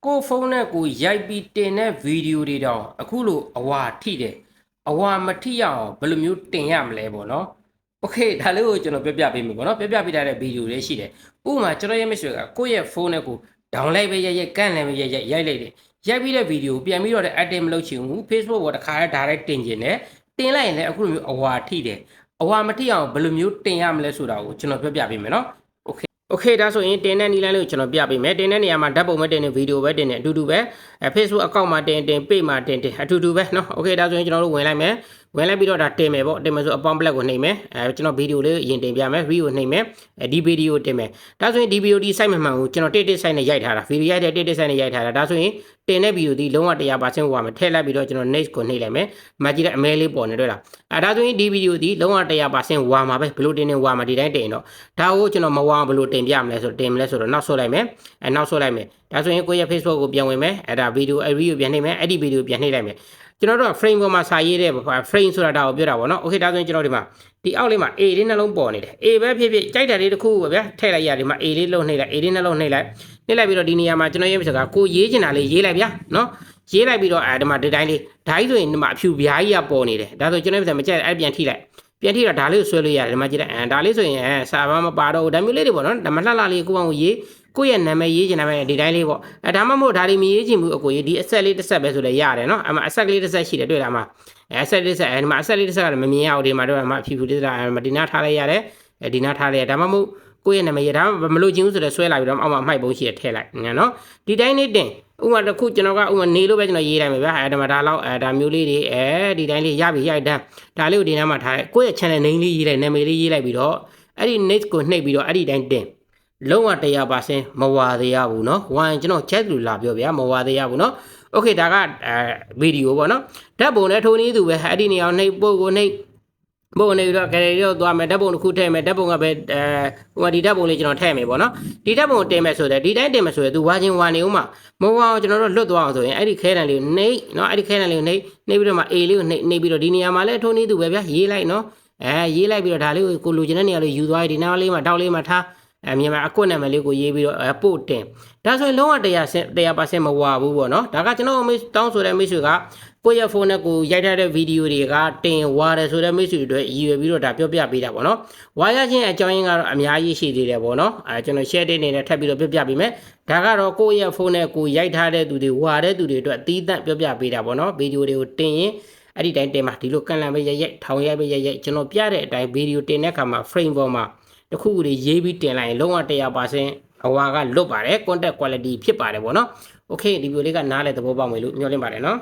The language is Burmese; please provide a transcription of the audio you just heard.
ကိုဖုန်းနဲ့ကိုရိုက်ပြီးတင်တဲ့ဗီဒီယိုတွေတောင်အခုလိုအဝါထိတယ်အဝါမထိရအောင်ဘယ်လိုမျိုးတင်ရမလဲပေါ့နော်โอเคဒါလေးကိုကျွန်တော်ပြပြပေးမယ်ပေါ့နော်ပြပြပေးထားတဲ့ဗီဒီယိုလေးရှိတယ်ဥပမာကျွန်တော်ရဲ့မိတ်ဆွေကကိုယ့်ရဲ့ဖုန်းနဲ့ကိုဒေါင်းလိုက်ပဲရိုက်ကန့်လည်းပဲရိုက်လိုက်တယ်ရိုက်ပြီးတဲ့ဗီဒီယိုပြန်ပြီးတော့ edit မလုပ်ချင်ဘူး Facebook ပေါ်တခါတည်း direct တင်ကျင်တယ်တင်လိုက်ရင်လည်းအခုလိုမျိုးအဝါထိတယ်အဝါမထိအောင်ဘယ်လိုမျိုးတင်ရမလဲဆိုတာကိုကျွန်တော်ပြပြပေးမယ်နော်โอเคဒါဆိုရင်တင်တဲ့နည်းလမ်းလေးကိုကျွန်တော်ပြပေးမယ်တင်တဲ့နေရာမှာဓာတ်ပုံပဲတင်နေဗီဒီယိုပဲတင်နေအတူတူပဲFacebook account မှာတင် page မှာတင်အတူတူပဲเนาะโอเคဒါဆိုရင်ကျွန်တော်တို့ဝင်လိုက်မယ်ဝင်လိုက်ပြီးတော့ဒါတင်မယ်ပေါ့တင်မယ်ဆိုအပေါင်း black ကိုနှိပ်မယ်ကျွန်တော်ဗီဒီယိုလေးအရင်တင်ပြမယ် view ကိုနှိပ်မယ်ဒီဗီဒီယိုတင်မယ်ဒါဆိုရင်ဒီဗီဒီယိုဒီ site မှန်ကိုကျွန်တော်တစ် site နဲ့ရိုက်ထားတာဗီဒီယိုရိုက်တဲ့တစ် site နဲ့ရိုက်ထားတာဒါဆိုရင်တင်တဲ့ဗီဒီယိုဒီလုံးဝ 100% ဟိုမှာထည့်လိုက်ပြီးတော့ကျွန်တော် next ကိုနှိပ်လိုက်မယ်မကြည့်တဲ့အမဲလေးပေါ်နေတွေ့လားဒါဆိုရင်ဒီဗီဒီယိုဒီလုံးဝ 100% ဝါမှာပဲဘလို့တင်နေဝါမှာဒီတိုင်းတင်တော့ဒါကိုကျွန်တော်မဝါဘလို့တင်ပြမလဲဆိုတော့တင်မလဲဆိုတော့နောက်ဆုတ်လိုက်မယ်နောက်ဆုတ်လိုက်မယ်ဒါဆိုရင်ကိုယ့်ရဲ့ Facebook ကိုပြန်ဝင်မယ်ဒါဗီဒီယိုဗီဒီယိုပြန်နှိပ်မယ်အဲ့ဒီဗီဒီယိုပြန်နှိပ်လိုက်မယ်ကျွန်တော်တို့ frame ပေါ်မှာစာရေးတဲ့ frame ဆိုတာဒါကိုပြောတာပေါ့နော် okay ဒါဆိုရင်ကျွန်တော်ဒီမှာဒီအောက်လေးမှာ A လေးနှလုံးပေါ်နေတယ် A ပဲဖြစ်ဖြစ်ကြိုက်တာလေးတစ်ခုပဲဗျာထည့်လိုက်ရဒီမှာ A လေးလုံးနှိပ်လိုက် A လေးနှလုံးနှိပ်လိုက်ပြီးတော့ဒီနေရာမှာကျွန်တော်ရေးပြစကားကိုရေးချင်တာလေးရေးလိုက်ဗျာနော်ရေးလိုက်ပြီးတော့ဒီမှာဒီတိုင်းလေးဓာတ်ဆိုရင်ဒီမှာအဖြူပြားကြီးကပေါ်နေတယ်ဒါဆိုကျွန်တော်ပြစမကြက်အဲ့ပြန်ထိလိုက်ပြန်ထိတော့ဒါလေးကိုဆွဲလို့ရတယ်ဒီမှာကြည့်လိုက်ဒါလေးဆိုရင်စာဘာမပါတော့ဒါမျိုးလေးတွေပေါ့နော်ဒါမှလှလှလေးကိုအောင်ရေးကိုယ့်ရဲ့နာမည်ရေးချင်တာပဲဒီတိုင်းလေးပေါ့ဒါမှမဟုတ်ဒါလေးမရေးချင်ဘူးအကိုရေးဒီအဆက်လေးတစ်ဆက်ပဲဆိုလဲရတယ်နော်အဆက်ကလေးတစ်ဆက်ရှိတယ်တွေ့လားမအဆက်လေးတစ်ဆက်ဒီမှာအဆက်လေးတစ်ဆက်ကလည်းမမြင်ရဘူးဒီမှာတော့အဖြူဖြူလေးတာဒီနားထားလိုက်ရတယ်ဒီနားထားလိုက်ရဒါမှမဟုတ်ကိုယ့်ရဲ့နာမည်ရေးဒါမှမလို့ချင်းဘူးဆိုလဲဆွဲလာပြီးတော့အောက်မှာအမိုက်ပုံးရှိရထည့်လိုက်နော်ဒီတိုင်းလေးတင်ဥမာတစ်ခုကျွန်တော်ကဥမာနေလို့ပဲကျွန်တော်ရေးလိုက်မယ်ဗျာဒါမှဒါလောက်ဒါမျိုးလေးတွေဒီတိုင်းလေးရပြီရိုက်တန်းဒါလေးကိုဒီနားမှာထားလိုက်ကိုယ့်ရဲ့ channel name လေးရေးလိုက်နာမည်လေးရေးလိုက်ပြီးတော့အဲ့ဒီ next ကိုနှိပ်ပြီးတော့အဲ့ဒီတိုင်းတင်လုံးဝ 100% မဝါသေးရဘူးเนาะဝိုင်းကျွန်တော်ချက်သူလာပြောဗျာမဝါသေးရဘူးเนาะโอเคဒါကဗီဒီယိုပေါ့เนาะဓာတ်ပုံနဲ့ထိုးနည်းသူပဲအဲ့ဒီနေရာနှိပ်ပို့ကိုနှိပ်ပုံနေတော့ gallery တော့သွားမယ်ဓာတ်ပုံတစ်ခုထည့်မယ်ဓာတ်ပုံကပဲဟိုဒီဓာတ်ပုံလေးကျွန်တော်ထည့်မယ်ပေါ့နော်ဒီဓာတ်ပုံကိုတင်မယ်ဆိုတဲ့ဒီတိုင်းတင်မယ်ဆိုရင်သူဝါချင်းဝါနေဦးမှာမဝါအောင်ကျွန်တော်တို့လွတ်သွားအောင်ဆိုရင်အဲ့ဒီခဲတံလေးကိုနှိပ်နော်အဲ့ဒီခဲတံလေးကိုနှိပ်ပြီးတော့မှ A လေးကိုနှိပ်ပြီးတော့ဒီနေရာမှာလဲထိုးနည်းသူပဲဗျာရေးလိုက်နော်ရေးလိုက်ပြီးတော့ဒါလေးကိုလိုချင်တဲ့နေရာလေးယူသွားပြီးဒီနားလေးမှာတောက်လေးမှာထားမြန်မာအကွက်နာမည်လေးကိုရေးပြီးတော့ပို့တင်ဒါဆိုရင်လုံးဝ 100% မဝါဘူးပေါ့နော်ဒါကကျွန်တော်တောင်းဆိုတဲ့မိတ်ဆွေကကိုယ့်ရဲ့ဖုန်းနဲ့ကိုရိုက်ထားတဲ့ဗီဒီယိုတွေကတင်ဝါတယ်ဆိုတဲ့မိတ်ဆွေတွေရည်ရွယ်ပြီးတော့ဒါပြောပြပေးတာပေါ့နော်ဝါရခြင်းအကြောင်းရင်းကတော့အများကြီးရှိသေးတယ်ပေါ့နော်ကျွန်တော် share တဲ့နေနဲ့ထပ်ပြီးတော့ပြောပြပေးမယ်ဒါကတော့ကိုယ့်ရဲ့ဖုန်းနဲ့ကိုရိုက်ထားတဲ့သူတွေဝါတဲ့သူတွေအတွက်အသီးသန့်ပြောပြပေးတာပေါ့နော်ဗီဒီယိုတွေကိုတင်ရင်အဲ့ဒီတိုင်းတင်မှာဒီလိုကန်လန်ပဲရိုက်ထောင်ရိုက်ပဲရိုက်ကျွန်တော်ပြတဲ့အတိုင်းဗီဒီယိုတင်တဲ့အခါမှာ frame ပေါ်မှာတခုခုတွေရေးပြီးတင်လိုက်ရင်လုံးဝ 100% အဝါကလွတ်ပါတယ် content quality ဖြစ်ပါတယ်ပေါ့နော် okay ဒီဗီဒီယိုလေးကနားလဲသဘောပေါက်မယ်လို့ညွှန်လင့်ပါတယ်နော်